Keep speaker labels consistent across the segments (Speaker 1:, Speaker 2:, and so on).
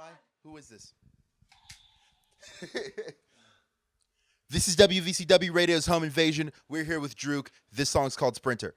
Speaker 1: I? Who is this? This is WVCW Radio's Home Invasion. We're here with Drook. This song's called Sprinter.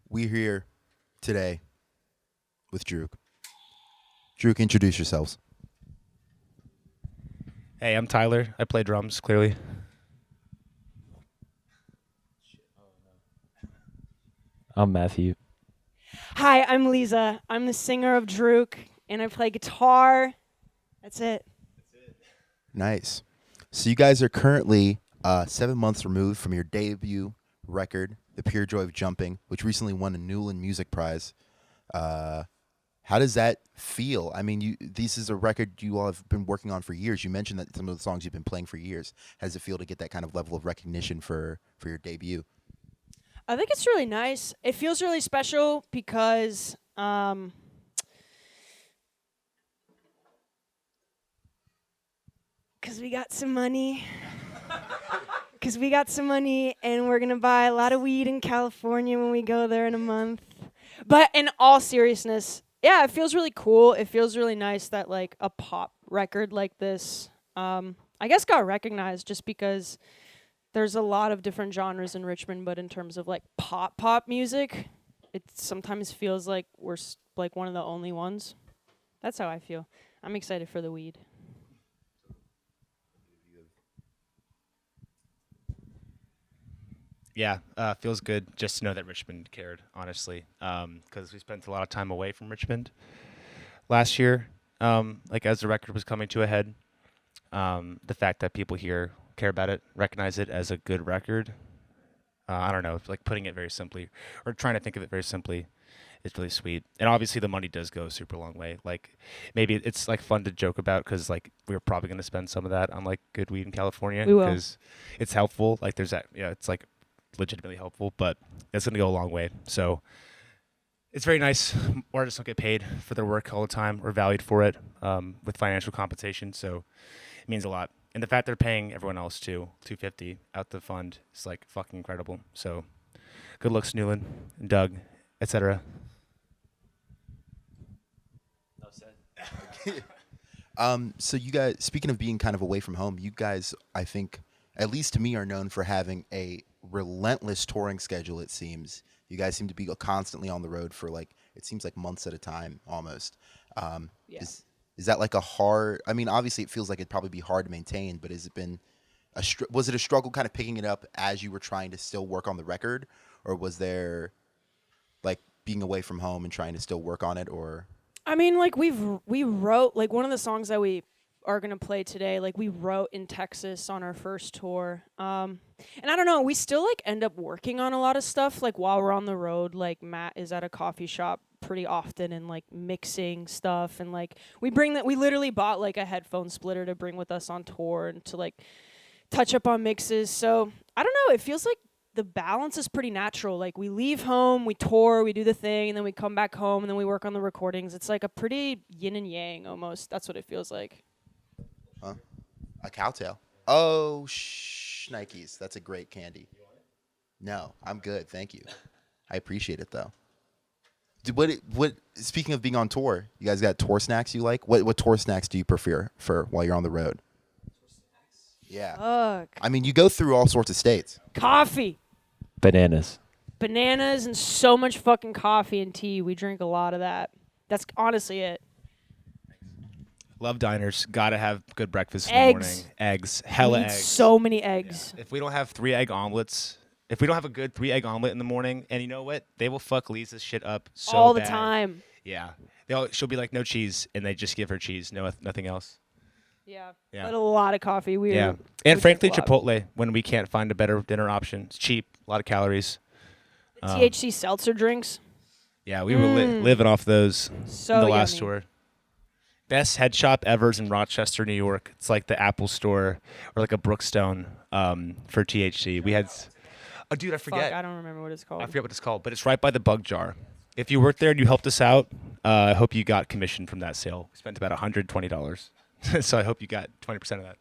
Speaker 1: We're here today with Drook. Drook, introduce yourselves.
Speaker 2: Hey, I'm Tyler. I play drums, clearly.
Speaker 3: I'm Matthew.
Speaker 4: Hi, I'm Liza. I'm the singer of Drook, and I play guitar. That's it.
Speaker 1: Nice. So you guys are currently 7 months removed from your debut record, The Pure Joy of Jumping, which recently won a Newlin Music Prize. How does that feel? I mean, this is a record you all have been working on for years. You mentioned that some of the songs you've been playing for years. How does it feel to get that kind of level of recognition for your debut?
Speaker 4: I think it's really nice. It feels really special because we got some money. Because we got some money, and we're going to buy a lot of weed in California when we go there in a month. But in all seriousness, yeah, it feels really cool. It feels really nice that, like, a pop record like this, I guess got recognized just because there's a lot of different genres in Richmond, but in terms of, like, pop music, it sometimes feels like we're, like, one of the only ones. That's how I feel. I'm excited for the weed.
Speaker 2: Yeah, feels good just to know that Richmond cared, honestly, because we spent a lot of time away from Richmond last year, like as the record was coming to a head. The fact that people here care about it, recognize it as a good record, I don't know, like putting it very simply or trying to think of it very simply. It's really sweet. And obviously the money does go a super long way. Like maybe it's like fun to joke about because like we're probably going to spend some of that on like good weed in California.
Speaker 4: We will.
Speaker 2: Because it's helpful. Like there's that, yeah, it's like legitimately helpful, but it's going to go a long way. So it's very nice. Artists don't get paid for their work all the time or valued for it with financial compensation. So it means a lot. And the fact they're paying everyone else too, $250 out the fund is like fucking incredible. So good looks, Newlin and Doug, etc.
Speaker 1: So you guys, speaking of being kind of away from home, you guys, I think, at least to me, are known for having a relentless touring schedule. It seems you guys seem to be constantly on the road for like it seems like months at a time, almost.
Speaker 4: Yeah.
Speaker 1: Is that like a hard? I mean, obviously, it feels like it'd probably be hard to maintain, but has it been was it a struggle kind of picking it up as you were trying to still work on the record, or was there like being away from home and trying to still work on it, or?
Speaker 4: I mean, like we wrote like one of the songs that we are gonna play today. Like we wrote in Texas on our first tour, and I don't know. We still like end up working on a lot of stuff. Like while we're on the road, like Matt is at a coffee shop pretty often and like mixing stuff, and like we literally bought like a headphone splitter to bring with us on tour and to like touch up on mixes. So I don't know. It feels like the balance is pretty natural. Like we leave home, we tour, we do the thing, and then we come back home and then we work on the recordings. It's like a pretty yin and yang almost. That's what it feels like.
Speaker 1: Huh? A cowtail. Oh, Nikes. That's a great candy. No, I'm good. Thank you. I appreciate it though. What? Speaking of being on tour, you guys got tour snacks you like? What tour snacks do you prefer for while you're on the road? Yeah.
Speaker 4: Fuck.
Speaker 1: I mean, you go through all sorts of states.
Speaker 4: Coffee.
Speaker 3: Bananas.
Speaker 4: Bananas and so much fucking coffee and tea. We drink a lot of that. That's honestly it.
Speaker 2: Love diners. Gotta have good breakfast in
Speaker 4: Eggs.
Speaker 2: the morning. Eggs. Hella
Speaker 4: We eat
Speaker 2: eggs.
Speaker 4: so many eggs.
Speaker 2: Yeah. If we don't have 3 egg omelets, if we don't have a good 3 egg omelet in the morning, and you know what? They will fuck Liza's shit up so
Speaker 4: All the
Speaker 2: bad.
Speaker 4: time.
Speaker 2: Yeah. She'll be like, no cheese, and they just give her cheese, nothing else.
Speaker 4: Yeah.
Speaker 2: Yeah.
Speaker 4: But a lot of coffee.
Speaker 2: Yeah. And frankly, Chipotle, when we can't find a better dinner option. It's cheap, a lot of calories.
Speaker 4: THC seltzer drinks.
Speaker 2: Yeah, we were living off those
Speaker 4: So
Speaker 2: in the last
Speaker 4: yummy.
Speaker 2: tour. Best head shop ever is in Rochester, New York. It's like the Apple store or like a Brookstone for THC. We had, oh dude, I forget.
Speaker 4: Fuck, I don't remember what it's called.
Speaker 2: I forget what it's called, but it's right by the Bug Jar. If you worked there and you helped us out, I hope you got commission from that sale. We spent about $120, so I hope you got 20% of that.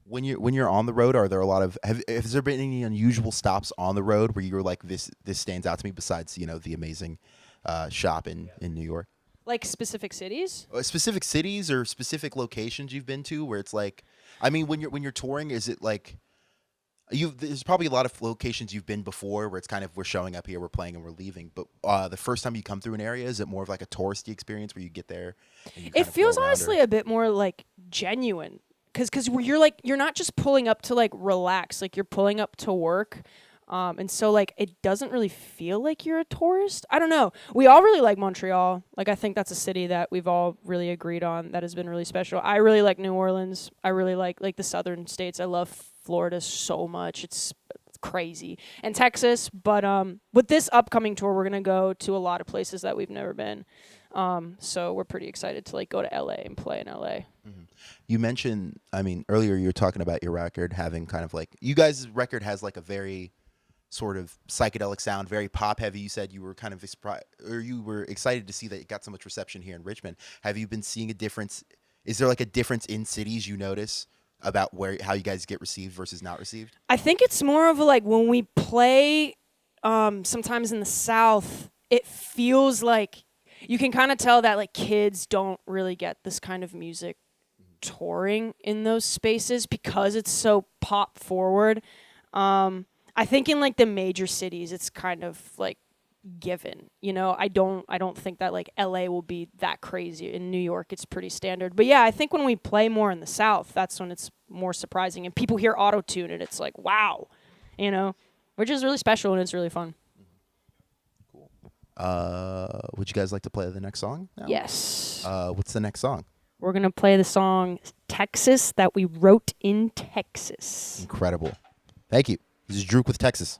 Speaker 1: When you're on the road, are there a lot of has there been any unusual stops on the road where you were like this stands out to me besides the amazing shop in New York?
Speaker 4: Like specific cities?
Speaker 1: Specific cities or specific locations you've been to where it's like, I mean, when you're touring, is it like there's probably a lot of locations you've been before where it's kind of we're showing up here, we're playing, and we're leaving. But the first time you come through an area, is it more of like a touristy experience where you get there? And you kind
Speaker 4: It
Speaker 1: of go
Speaker 4: feels
Speaker 1: around,
Speaker 4: honestly
Speaker 1: or?
Speaker 4: a bit more like genuine. Because you're not just pulling up to like relax, like you're pulling up to work. And so like it doesn't really feel like you're a tourist. I don't know. We all really like Montreal. Like I think that's a city that we've all really agreed on that has been really special. I really like New Orleans. I really like the southern states. I love Florida so much. It's crazy. And Texas, but with this upcoming tour we're going to go to a lot of places that we've never been. So we're pretty excited to like go to LA and play in LA.
Speaker 1: Mm-hmm. You mentioned, I mean, earlier you were talking about your record having kind of like, you guys' record has like a very sort of psychedelic sound, very pop heavy. You said you were kind of surprised, or you were excited to see that it got so much reception here in Richmond. Have you been seeing a difference? Is there like a difference in cities you notice about how you guys get received versus not received?
Speaker 4: I think it's more of a like when we play sometimes in the South, it feels like you can kind of tell that like kids don't really get this kind of music touring in those spaces because it's so pop forward. I think in like the major cities, it's kind of like given, I don't think that like LA will be that crazy. In New York, it's pretty standard. But yeah, I think when we play more in the South, that's when it's more surprising and people hear auto-tune and it's like, wow, which is really special and it's really fun.
Speaker 1: Would you guys like to play the next song now?
Speaker 4: Yes.
Speaker 1: What's the next song?
Speaker 4: We're going to play the song Texas that we wrote in Texas.
Speaker 1: Incredible. Thank you. This is Drook with Texas.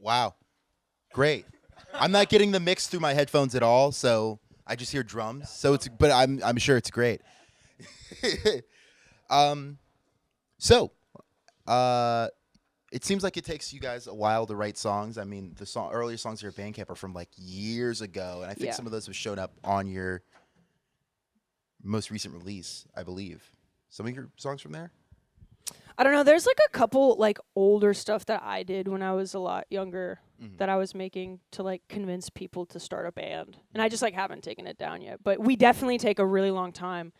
Speaker 1: Wow. Great. I'm not getting the mix through my headphones at all, so I just hear drums. So but I'm sure it's great. So it seems like it takes you guys a while to write songs. I mean, the earlier songs here at Bandcamp are from like years ago, and I think some of those have shown up on your most recent release, I believe. Some of your songs from there?
Speaker 4: I don't know. There's like a couple like older stuff that I did when I was a lot younger that I was making to like convince people to start a band. And I just like haven't taken it down yet. But we definitely take a really long time.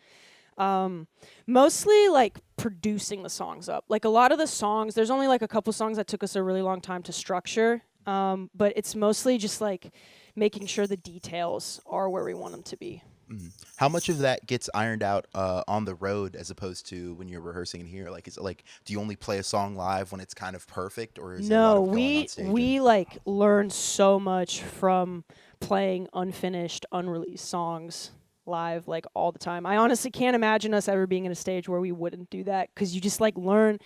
Speaker 4: Mostly like producing the songs up. Like a lot of the songs, there's only like a couple songs that took us a really long time to structure. But it's mostly just like making sure the details are where we want them to be.
Speaker 1: Mm-hmm. How much of that gets ironed out on the road as opposed to when you're rehearsing in here? Like, is it like, do you only play a song live when it's kind of perfect, or is it a lot of going on stage?
Speaker 4: We like learn so much from playing unfinished, unreleased songs live like all the time. I honestly can't imagine us ever being in a stage where we wouldn't do that, because you just like learn,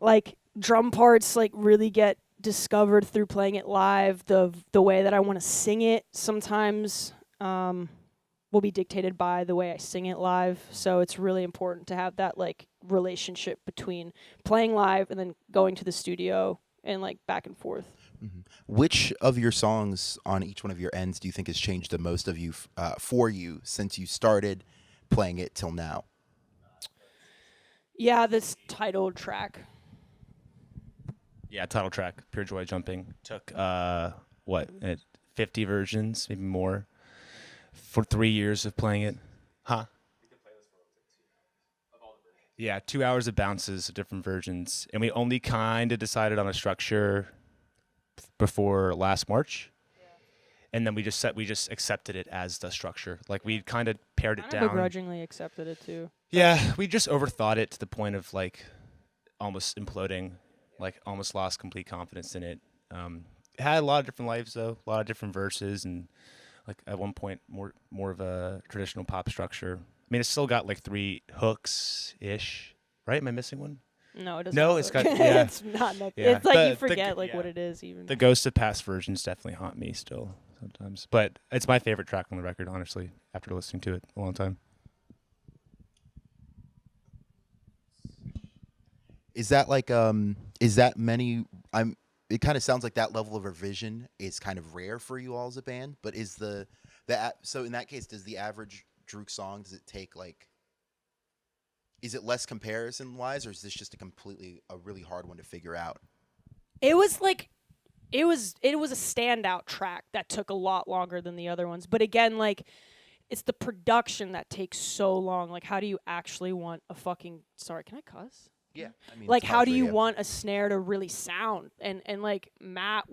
Speaker 4: like drum parts like really get discovered through playing it live. The way that I want to sing it sometimes. will be dictated by the way I sing it live. So it's really important to have that like relationship between playing live and then going to the studio and like back and forth.
Speaker 1: Mm-hmm. Which of your songs on each one of your ends do you think has changed the most of you for you since you started playing it till now?
Speaker 4: Yeah, this title track.
Speaker 2: Yeah, title track, Pure Joy Jumping. Took 50 versions, maybe more, for 3 years of playing it. Huh? Yeah, 2 hours of bounces of different versions, and we only kind of decided on a structure before last March, and then we just accepted it as the structure. Like we kind of pared it down.
Speaker 4: Begrudgingly accepted it too.
Speaker 2: Yeah, we just overthought it to the point of like almost imploding, like almost lost complete confidence in it. It had a lot of different lives though, a lot of different verses, and like at one point more of a traditional pop structure. I mean, it's still got like 3 hooks ish, right? Am I missing one?
Speaker 4: No, it doesn't.
Speaker 2: No, it's got yeah.
Speaker 4: It's not. Yeah.
Speaker 2: Yeah.
Speaker 4: It's like you forget like what it is even.
Speaker 2: The Ghost of Past versions definitely haunt me still sometimes, but it's my favorite track on the record, honestly. After listening to it a long time.
Speaker 1: Is that like is that many? It kind of sounds like that level of revision is kind of rare for you all as a band. But is so in that case, does the average Drook song, does it take like? Is it less comparison wise, or is this just a really hard one to figure out?
Speaker 4: It was a standout track that took a lot longer than the other ones. But again, like it's the production that takes so long. Like how do you actually want a fucking sorry, can I cuss?
Speaker 1: Yeah. I mean,
Speaker 4: like how do you want a snare to really sound? And like Matt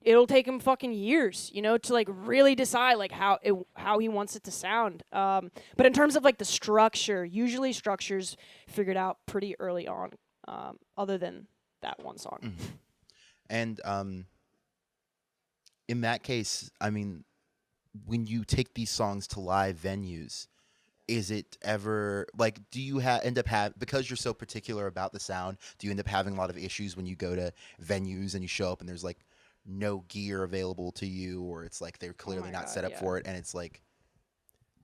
Speaker 4: it'll take him fucking years, to like really decide like how he wants it to sound. But in terms of like the structure, usually structure's figured out pretty early on, other than that one song.
Speaker 1: Mm-hmm. And in that case, I mean, when you take these songs to live venues, is it ever like do you end up because you're so particular about the sound, do you end up having a lot of issues when you go to venues and you show up and there's like no gear available to you, or it's like they're clearly not set up for it, and it's like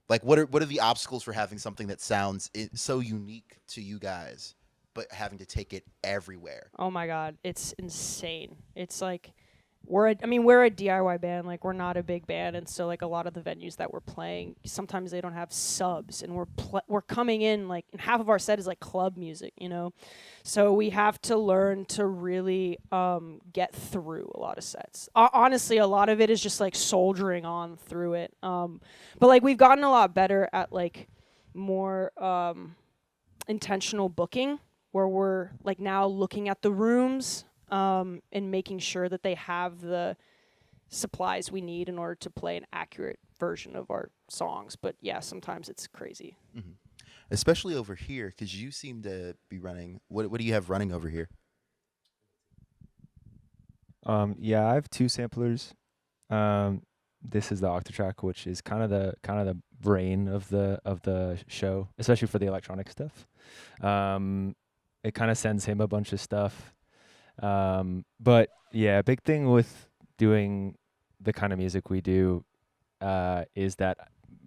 Speaker 1: what are the obstacles for having something that sounds so unique to you guys but having to take it everywhere?
Speaker 4: Oh my god, it's insane. It's like we're a DIY band, like we're not a big band, and so like a lot of the venues that we're playing, sometimes they don't have subs, and we're coming in like, and half of our set is like club music, so we have to learn to really get through a lot of sets. Honestly, a lot of it is just like soldiering on through it, but like we've gotten a lot better at like more intentional booking, where we're like now looking at the rooms and making sure that they have the supplies we need in order to play an accurate version of our songs. But yeah, sometimes it's crazy.
Speaker 1: Mm-hmm. Especially over here, because you seem to be running. What do you have running over here?
Speaker 3: Yeah, I have 2 samplers. This is the Octotrack, which is kind of the brain of the show, especially for the electronic stuff. It kind of sends him a bunch of stuff. But yeah, big thing with doing the kind of music we do is that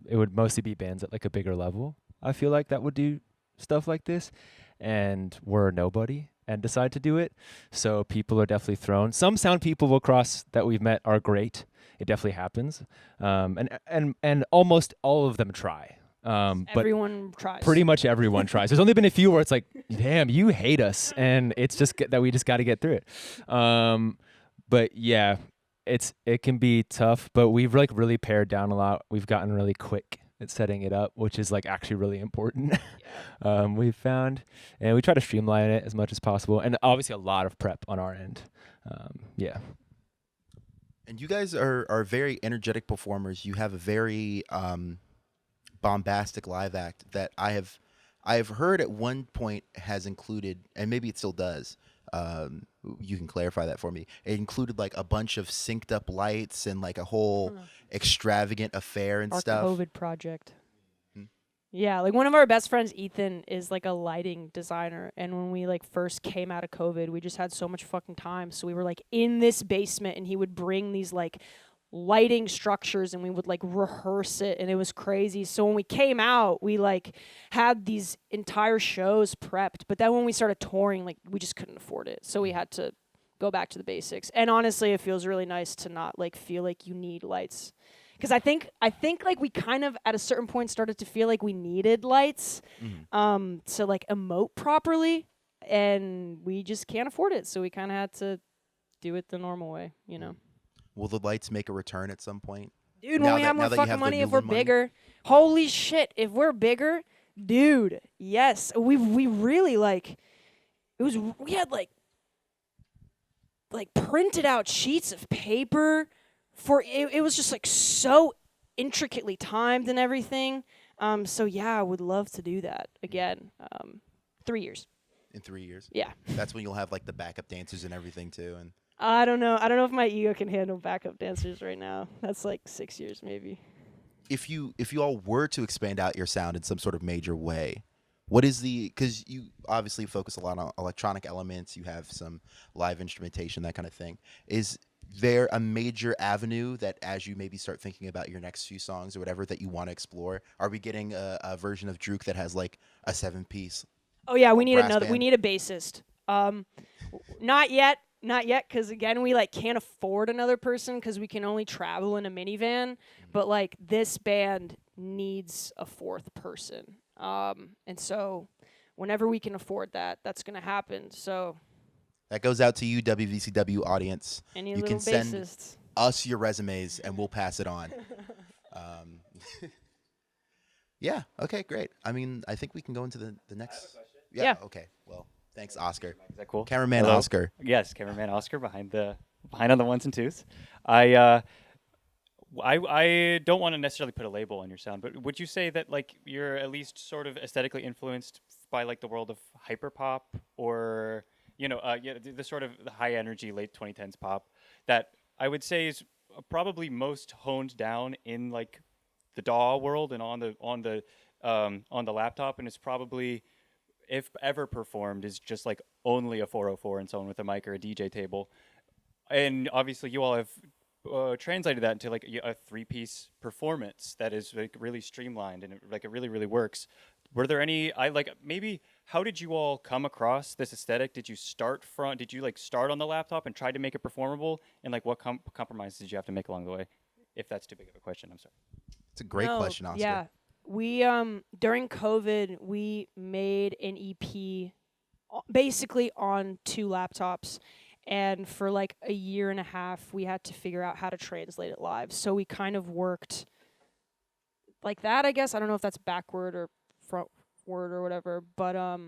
Speaker 3: it would mostly be bands at like a bigger level. I feel like that would do stuff like this, and we're nobody and decide to do it. So people are definitely thrown. Some sound people will cross that we've met are great. It definitely happens. And almost all of them try. But
Speaker 4: everyone tries.
Speaker 3: Pretty much everyone tries. There's only been a few where it's like, damn, you hate us, and it's just that we just got to get through it. But yeah, it can be tough, but we've like really pared down a lot. We've gotten really quick at setting it up, which is like actually really important. We've found, and we try to streamline it as much as possible, and obviously a lot of prep on our end. Yeah.
Speaker 1: And you guys are very energetic performers. You have a very bombastic live act that I have heard at one point has included, and maybe it still does. You can clarify that for me. It included like a bunch of synced up lights and like a whole extravagant affair and
Speaker 4: our
Speaker 1: stuff.
Speaker 4: COVID project. Yeah, like one of our best friends, Ethan, is like a lighting designer, and when we like first came out of COVID, we just had so much fucking time, so we were like in this basement, and he would bring these like lighting structures, and we would like rehearse it, and it was crazy. So when we came out, we like had these entire shows prepped, but then when we started touring, like we just couldn't afford it, so we had to go back to the basics. And honestly, it feels really nice to not like feel like you need lights, because I think like we kind of at a certain point started to feel like we needed lights to like emote properly, and we just can't afford it, so we kind of had to do it the normal way, you know.
Speaker 1: Will the lights make a return at some point?
Speaker 4: Dude, when we have more fucking money, if we're bigger, holy shit, if we're bigger, dude, yes, we really like, we had like printed out sheets of paper for it. It was just like so intricately timed and everything. So yeah, I would love to do that again. 3 years.
Speaker 1: In 3 years?
Speaker 4: Yeah.
Speaker 1: That's when you'll have like the backup dancers and everything too. And
Speaker 4: I don't know if my ego can handle backup dancers right now. That's like 6 years maybe.
Speaker 1: If you all were to expand out your sound in some sort of major way, what is because you obviously focus a lot on electronic elements, you have some live instrumentation, that kind of thing. Is there a major avenue that as you maybe start thinking about your next few songs or whatever that you want to explore? Are we getting a version of Drook that has like a 7-piece?
Speaker 4: Oh yeah, we need
Speaker 1: brass
Speaker 4: another.
Speaker 1: band?
Speaker 4: We need a bassist. Not yet, because again, we like can't afford another person because we can only travel in a minivan. But like this band needs a fourth person, and so whenever we can afford that, that's gonna happen. So
Speaker 1: That goes out to you, WVCW audience.
Speaker 4: any
Speaker 1: You
Speaker 4: little
Speaker 1: can send
Speaker 4: bassists.
Speaker 1: us your resumes and we'll pass it on. Yeah. Okay. Great. I mean, I think we can go into the next.
Speaker 4: Yeah.
Speaker 1: Okay. Well, thanks, Oscar.
Speaker 5: Is that cool?
Speaker 1: Cameraman
Speaker 5: Hello?
Speaker 1: Oscar.
Speaker 5: Yes, cameraman Oscar behind on the ones and twos. I don't want to necessarily put a label on your sound, but would you say that like you're at least sort of aesthetically influenced by like the world of hyperpop, or the sort of the high energy late 2010s pop that I would say is probably most honed down in like the DAW world and on the laptop, and it's probably, if ever performed, is just like only a 404 and someone with a mic or a DJ table. And obviously you all have translated that into like a 3-piece performance that is like really streamlined and it really, really works. Were there any, maybe how did you all come across this aesthetic? Did you start on the laptop and try to make it performable? And like what compromises did you have to make along the way? If that's too big of a question, I'm sorry.
Speaker 1: It's a great question, Oscar.
Speaker 4: Yeah, we during COVID we made an EP basically on 2 laptops, and for like a year and a half we had to figure out how to translate it live. So we kind of worked like that, I guess. I don't know if that's backward or frontward or whatever, but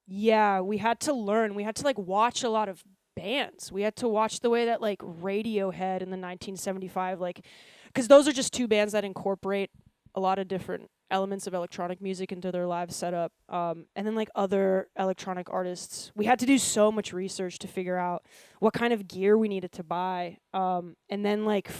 Speaker 4: yeah, we had to learn. We had to like watch a lot of bands. We had to watch the way that like Radiohead in the 1975, like, because those are just 2 bands that incorporate a lot of different elements of electronic music into their live setup. And then like other electronic artists, we had to do so much research to figure out what kind of gear we needed to buy. And then like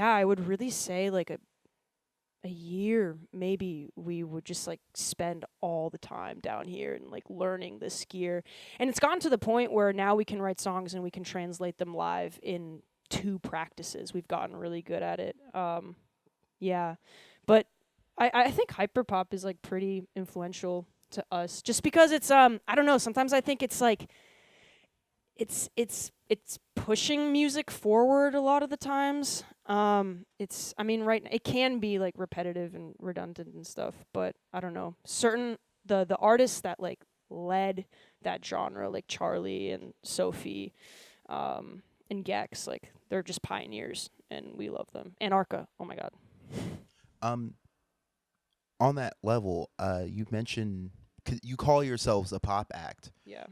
Speaker 4: I would really say like a year maybe we would just like spend all the time down here and like learning this gear. And it's gotten to the point where now we can write songs and we can translate them live in 2 practices. We've gotten really good at it. Yeah, but I think hyperpop is like pretty influential to us just because it's I don't know, sometimes I think it's like it's pushing music forward a lot of the times. It can be like repetitive and redundant and stuff, but I don't know. Certain the artists that like led that genre, like Charlie and Sophie, and Gex, like they're just pioneers and we love them. And Arca, oh my god.
Speaker 1: On that level, you mentioned you call yourselves a pop act.
Speaker 4: Yeah.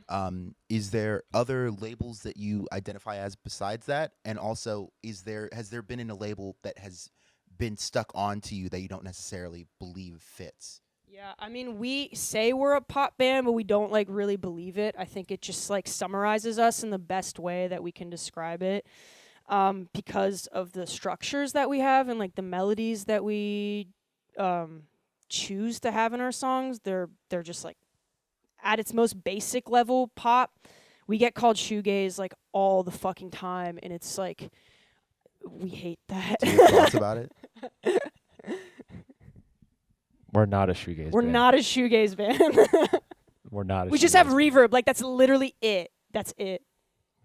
Speaker 1: Is there other labels that you identify as besides that? And also, has there been a label that has been stuck onto you that you don't necessarily believe fits?
Speaker 4: Yeah, I mean, we say we're a pop band, but we don't like really believe it. I think it just like summarizes us in the best way that we can describe it, because of the structures that we have and like the melodies that we choose to have in our songs. They're just like at its most basic level pop. We get called shoegaze like all the fucking time, and it's like We hate that.
Speaker 1: Do you have thoughts about it?
Speaker 3: We're not a shoegaze
Speaker 4: We're
Speaker 3: band.
Speaker 4: not a shoegaze band.
Speaker 3: We're not a
Speaker 4: We just have
Speaker 3: shoegaze band.
Speaker 4: reverb. Like, that's literally it. That's it.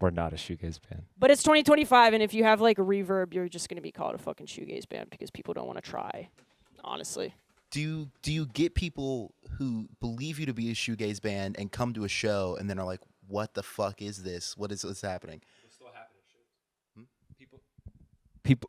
Speaker 3: We're not a shoegaze band.
Speaker 4: But it's 2025, and if you have like reverb, you're just gonna be called a fucking shoegaze band because people don't want to try. Honestly.
Speaker 1: Do you get people who believe you to be a shoegaze band and come to a show and then are like, "What the fuck is this? What is happening?"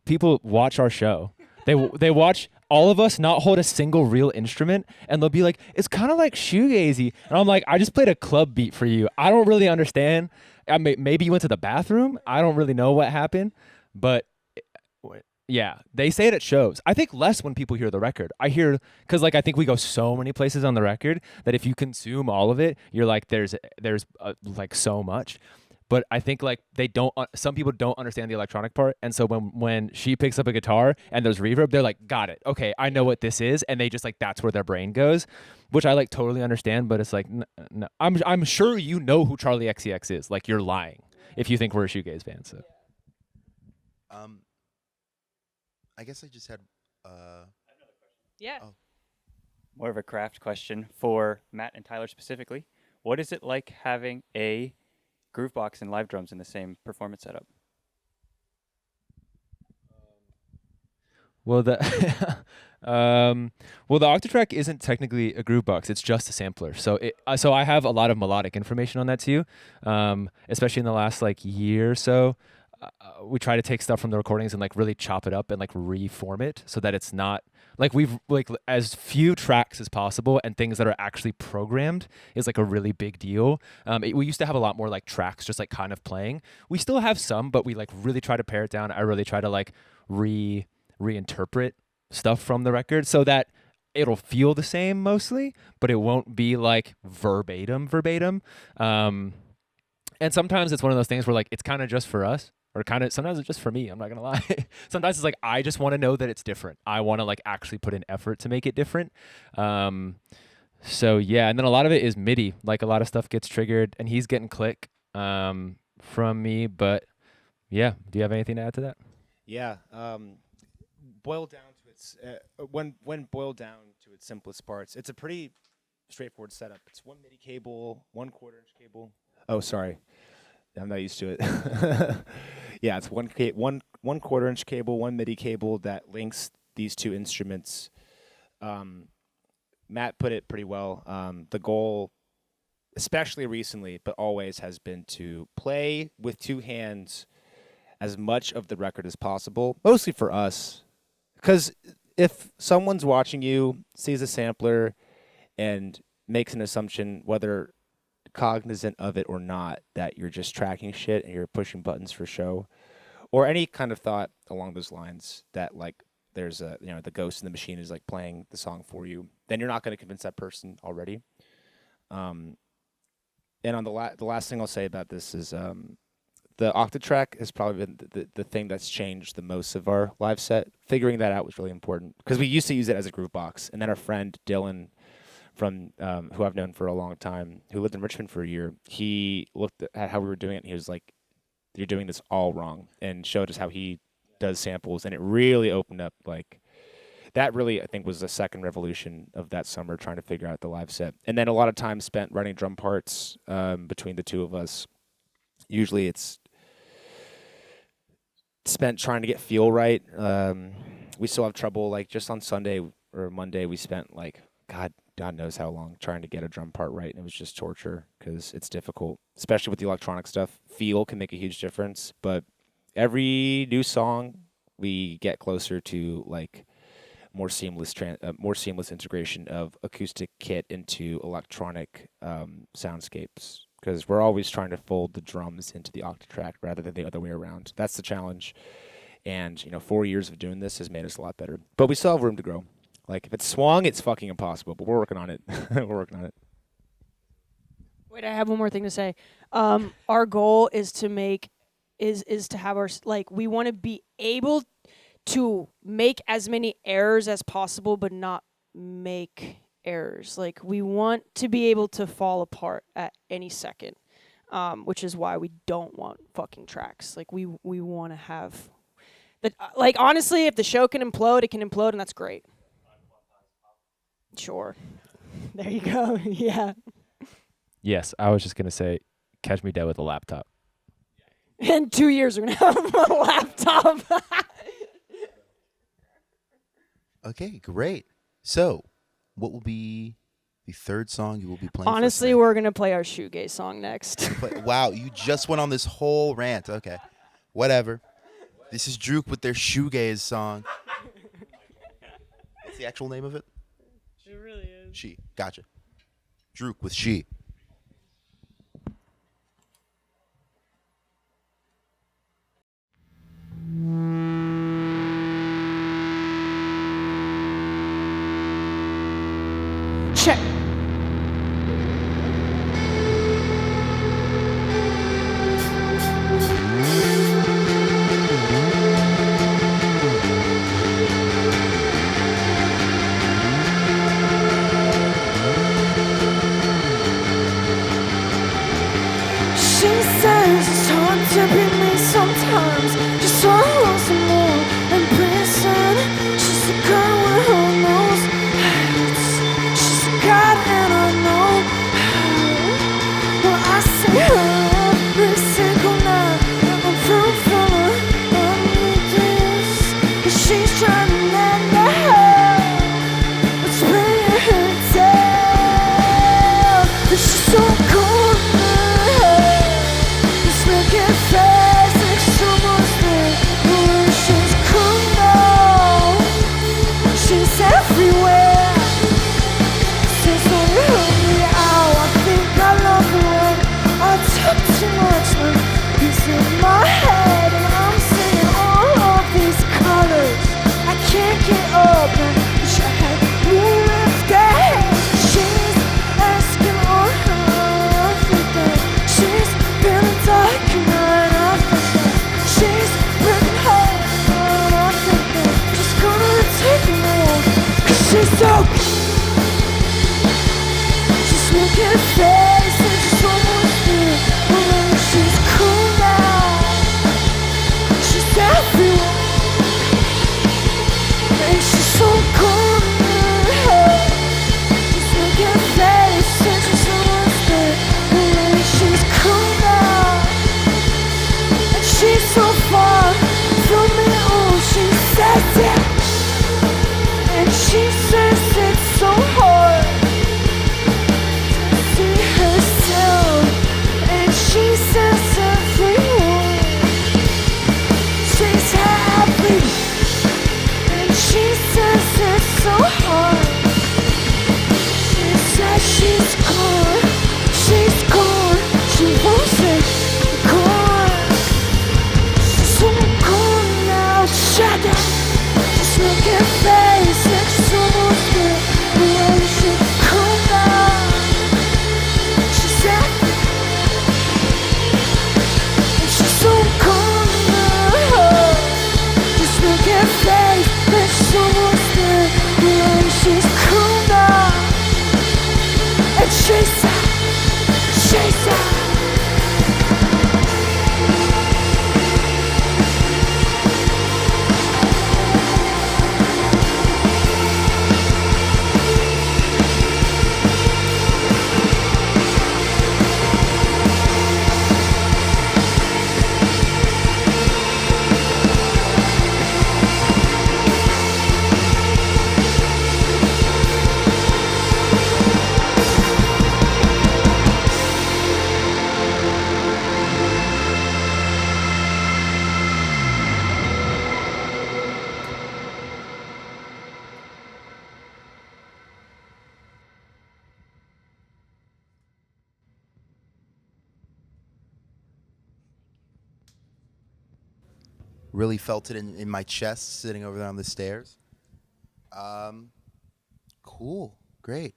Speaker 3: People watch our show. They watch all of us not hold a single real instrument, and they'll be like, "It's kind of like shoegazy," and I'm like, "I just played a club beat for you. I don't really understand. Maybe you went to the bathroom. I don't really know what happened, but yeah, they say it at shows. I think less when people hear the record. I hear because like I think we go so many places on the record that if you consume all of it, you're like, there's like so much." But I think like they don't. Some people don't understand the electronic part, and so when she picks up a guitar and there's reverb, they're like, "Got it. Okay, I know what this is," and they just like that's where their brain goes, which I like totally understand. But it's like, no, I'm sure you know who Charlie XCX is. Like you're lying if you think we're a shoegaze band. So.
Speaker 1: I guess I just had.
Speaker 4: Yeah.
Speaker 1: Oh.
Speaker 5: More of a craft question for Matt and Tyler specifically. What is it like having a groovebox and live drums in the same performance setup?
Speaker 3: Well, the Octotrack isn't technically a groovebox; it's just a sampler. So so I have a lot of melodic information on that too, especially in the last like year or so. We try to take stuff from the recordings and like really chop it up and like reform it so that it's not like we've like as few tracks as possible and things that are actually programmed is like a really big deal. We used to have a lot more like tracks just like kind of playing. We still have some, but we like really try to pare it down. I really try to like reinterpret stuff from the record so that it'll feel the same mostly, but it won't be like verbatim. And sometimes it's one of those things where like it's kind of just for us. Or kind of sometimes it's just for me. I'm not gonna lie. Sometimes it's like I just want to know that it's different. I want to like actually put in effort to make it different. So yeah, and then a lot of it is MIDI. Like a lot of stuff gets triggered, and he's getting click from me. But yeah, do you have anything to add to that?
Speaker 2: Yeah. Boiled down to its when boiled down to its simplest parts, it's a pretty straightforward setup. It's one MIDI cable, 1/4-inch cable. Oh, sorry. I'm not used to it. Yeah, it's one 1/4-inch cable, one MIDI cable that links these two instruments. Matt put it pretty well. The goal, especially recently, but always has been to play with two hands as much of the record as possible, mostly for us. Because if someone's watching you, sees a sampler, and makes an assumption, whether cognizant of it or not, that you're just tracking shit and you're pushing buttons for show, or any kind of thought along those lines that like there's a the ghost in the machine is like playing the song for you, then you're not going to convince that person already. And on the last thing I'll say about this is the Octotrack has probably been the thing that's changed the most of our live set. Figuring that out was really important because we used to use it as a groove box, and then our friend Dylan from who I've known for a long time, who lived in Richmond for a year, he looked at how we were doing it, and he was like, "You're doing this all wrong," and showed us how he does samples, and it really opened up, like, that really, I think, was the second revolution of that summer, trying to figure out the live set. And then a lot of time spent writing drum parts between the two of us. Usually it's spent trying to get feel right. We still have trouble, like, just on Sunday or Monday, we spent, like, God knows how long trying to get a drum part right, and it was just torture because it's difficult, especially with the electronic stuff. Feel can make a huge difference, but every new song we get closer to like more seamless integration of acoustic kit into electronic soundscapes, because we're always trying to fold the drums into the Octotrack rather than the other way around. That's the challenge, and 4 years of doing this has made us a lot better, but we still have room to grow. Like, if it's swung, it's fucking impossible, but we're working on it. We're working on it.
Speaker 4: Wait, I have one more thing to say. Our goal is to have our, like, we want to be able to make as many errors as possible, but not make errors. Like, we want to be able to fall apart at any second, which is why we don't want fucking tracks. Like, we want to have Like honestly, if the show can implode, it can implode, and that's great. Sure. There you go. Yeah.
Speaker 3: Yes, I was just gonna say, catch me dead with a laptop.
Speaker 4: In 2 years, we're gonna have a laptop.
Speaker 1: Okay, great. So, what will be the third song you will be playing?
Speaker 4: Honestly, we're gonna play our shoegaze song next.
Speaker 1: Wow, you just went on this whole rant. Okay, whatever. This is Drook with their shoegaze song. What's the actual name of it?
Speaker 4: It really is.
Speaker 1: She. Gotcha. Drook with She.
Speaker 4: Check. She says it's hard to be me sometimes. Just so I want some more in prison. She's the girl with her nose hurts. She's the God and I know well, I see her every single night. I'm through from her. I need this. But she's trying to land the hell. It's bringing her down. But she's so cold. Looking fast like someone's there. Oh, she's cool now. She's everywhere. Since when you hurt me out, I think I love her when I took too much of peace in my head. And I'm seeing all of these colors. I can't get up and wish I had you lift that head. She's asking on her everything. She's feeling dark. She's so just look at her face and just almost there. Oh, she's cool now. She's everywhere. And she's so cool now. Just look at her face and just almost there. Oh, she's cool now. And she's so far from me. Oh, she says it. And she says it's so hard to see herself. And she says everyone she's happy. And she says it's so hard. She says she's gone. She's gone. She won't say gone. She's so gone now. Shut up. Just look at face.
Speaker 1: Really felt it in my chest sitting over there on the stairs. Cool. Great.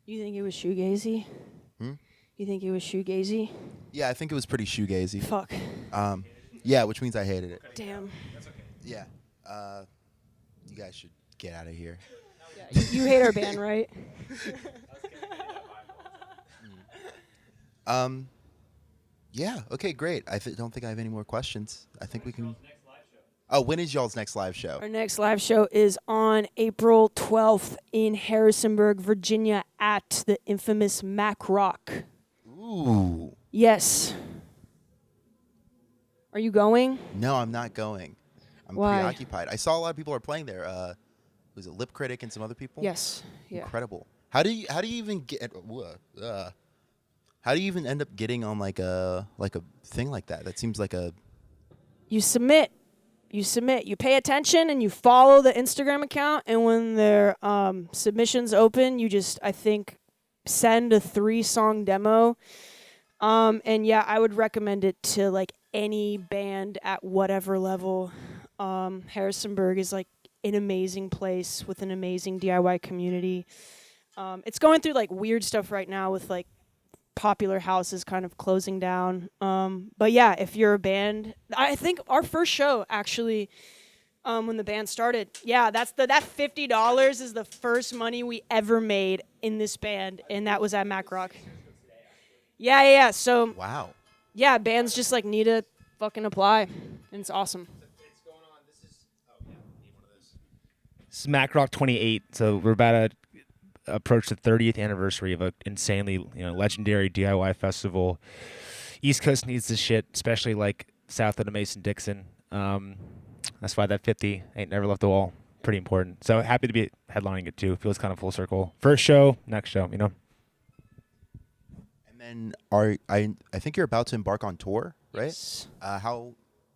Speaker 4: You think it was shoegazy? You think it was shoegazy?
Speaker 1: Yeah, I think it was pretty shoegazy.
Speaker 4: Fuck.
Speaker 1: Yeah, which means I hated it.
Speaker 4: Damn.
Speaker 1: Yeah. You guys should get out of here.
Speaker 4: You hate our band, right?
Speaker 1: Yeah. Okay. Great. I don't think I have any more questions. I think we can. Oh, when is y'all's next live show?
Speaker 4: Our next live show is on April 12th in Harrisonburg, Virginia, at the infamous Mac Rock.
Speaker 1: Ooh.
Speaker 4: Yes. Are you going?
Speaker 1: No, I'm not going. I'm
Speaker 4: Why?
Speaker 1: preoccupied. I saw a lot of people are playing there. Was it Lip Critic and some other people?
Speaker 4: Yes. Yeah.
Speaker 1: Incredible. How do you even get? How do you even end up getting on like a thing like that? That seems like a.
Speaker 4: You submit. You pay attention and you follow the Instagram account. And when their submissions open, you just, I think, send a 3-song demo. And yeah, I would recommend it to like any band at whatever level. Harrisonburg is like an amazing place with an amazing DIY community. It's going through like weird stuff right now with like popular houses kind of closing down. But yeah, if you're a band, I think our first show actually, when the band started, yeah, that $50 is the first money we ever made in this band, and that was at Mac Rock. Yeah. So
Speaker 1: Wow.
Speaker 4: yeah, bands just like need to fucking apply, and it's awesome.
Speaker 2: This is Mac Rock 28, so we're about to approach the 30th anniversary of an insanely, legendary DIY festival. East Coast needs this shit, especially like south of the Mason-Dixon. That's why that 50 ain't never left the wall. Pretty important. So happy to be headlining it too. Feels kind of full circle. First show, next show,
Speaker 1: And then I think you're about to embark on tour, right?
Speaker 4: Yes.
Speaker 1: How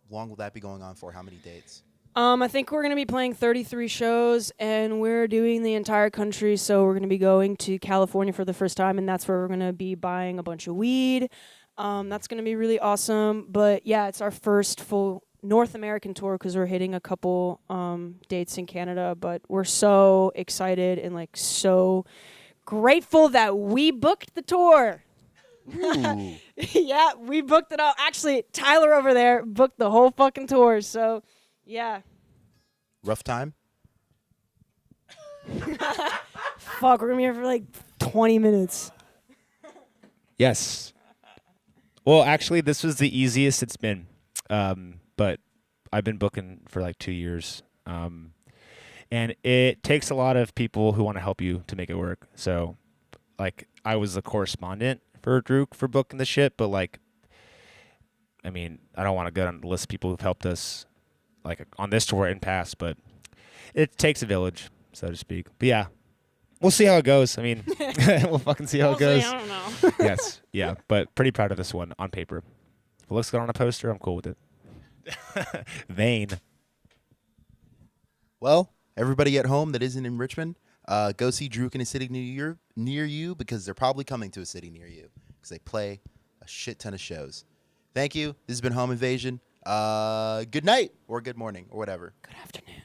Speaker 1: long will that be going on for? How many dates?
Speaker 4: I think we're going to be playing 33 shows, and we're doing the entire country, so we're going to be going to California for the first time, and that's where we're going to be buying a bunch of weed. That's going to be really awesome. But, yeah, it's our first full North American tour because we're hitting a couple dates in Canada, but we're so excited and, like, so grateful that we booked the tour.
Speaker 1: Ooh.
Speaker 4: Yeah, we booked it all. Actually, Tyler over there booked the whole fucking tour, so... Yeah.
Speaker 1: Rough time?
Speaker 4: Fuck, we're gonna be here for like 20 minutes.
Speaker 2: Yes. Well, actually, this was the easiest it's been. But I've been booking for like 2 years. And it takes a lot of people who want to help you to make it work. So, like, I was the correspondent for Drook for booking the shit, but like, I mean, I don't want to go down the list of people who've helped us like on this tour and past, but it takes a village, so to speak. But yeah, we'll see how it goes. I mean, we'll fucking see how it goes.
Speaker 4: I don't know.
Speaker 2: Yes, yeah, but pretty proud of this one on paper. If it looks good on a poster, I'm cool with it. Vain.
Speaker 1: Well, everybody at home that isn't in Richmond, go see Drook in a city near you because they're probably coming to a city near you because they play a shit ton of shows. Thank you. This has been Home Invasion. Good night or good morning or whatever.
Speaker 4: Good afternoon.